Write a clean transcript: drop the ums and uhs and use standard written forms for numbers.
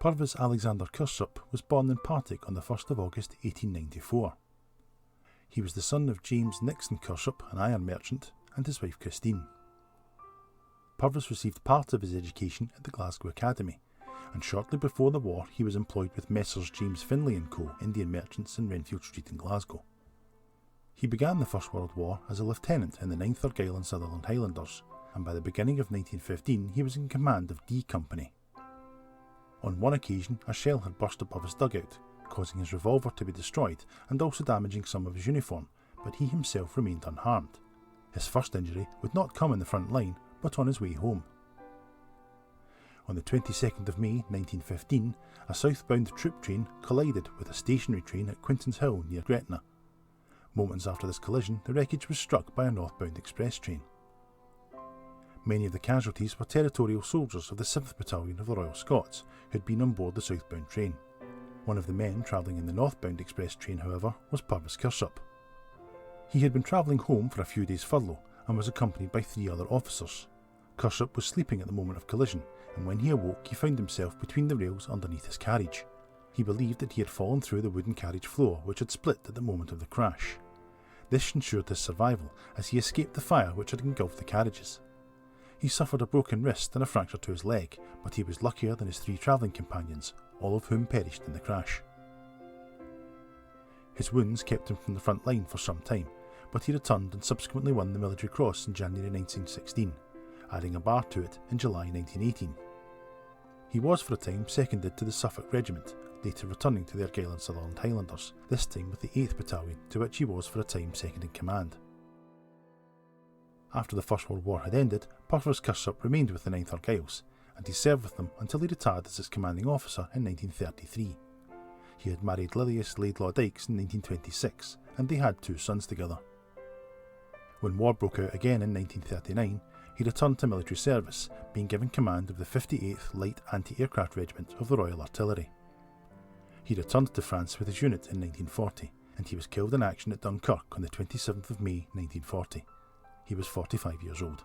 Purves Alexander Kirsop was born in Partick on the 1st of August 1894. He was the son of James Nixon Kirsop, an iron merchant, and his wife Christine. Purves received part of his education at the Glasgow Academy, and shortly before the war he was employed with Messrs James Finlay & Co, Indian merchants in Renfield Street in Glasgow. He began the First World War as a lieutenant in the 9th Argyll and Sutherland Highlanders, and by the beginning of 1915 he was in command of D Company. On one occasion a shell had burst above his dugout, causing his revolver to be destroyed and also damaging some of his uniform, but he himself remained unharmed. His first injury would not come in the front line, but on his way home. On the 22nd of May 1915, a southbound troop train collided with a stationary train at Quinton's Hill near Gretna. Moments after this collision, the wreckage was struck by a northbound express train. Many of the casualties were territorial soldiers of the 7th Battalion of the Royal Scots who had been on board the southbound train. One of the men travelling in the northbound express train, however, was Purves Kirsop. He had been travelling home for a few days' furlough and was accompanied by 3 other officers. Kirsop was sleeping at the moment of collision, and when he awoke he found himself between the rails underneath his carriage. He believed that he had fallen through the wooden carriage floor, which had split at the moment of the crash. This ensured his survival, as he escaped the fire which had engulfed the carriages. He suffered a broken wrist and a fracture to his leg, but he was luckier than his 3 travelling companions, all of whom perished in the crash. His wounds kept him from the front line for some time, but he returned and subsequently won the Military Cross in January 1916, adding a bar to it in July 1918. He was for a time seconded to the Suffolk Regiment, later returning to the Argyll and Sutherland Highlanders, this time with the 8th Battalion, to which he was for a time second in command. After the First World War had ended, Purves Kirsop remained with the 9th Argylls, and he served with them until he retired as its commanding officer in 1933. He had married Lilias Laidlaw Dykes in 1926, and they had 2 sons together. When war broke out again in 1939, he returned to military service, being given command of the 58th Light Anti-Aircraft Regiment of the Royal Artillery. He returned to France with his unit in 1940, and he was killed in action at Dunkirk on the 27th of May 1940. He was 45 years old.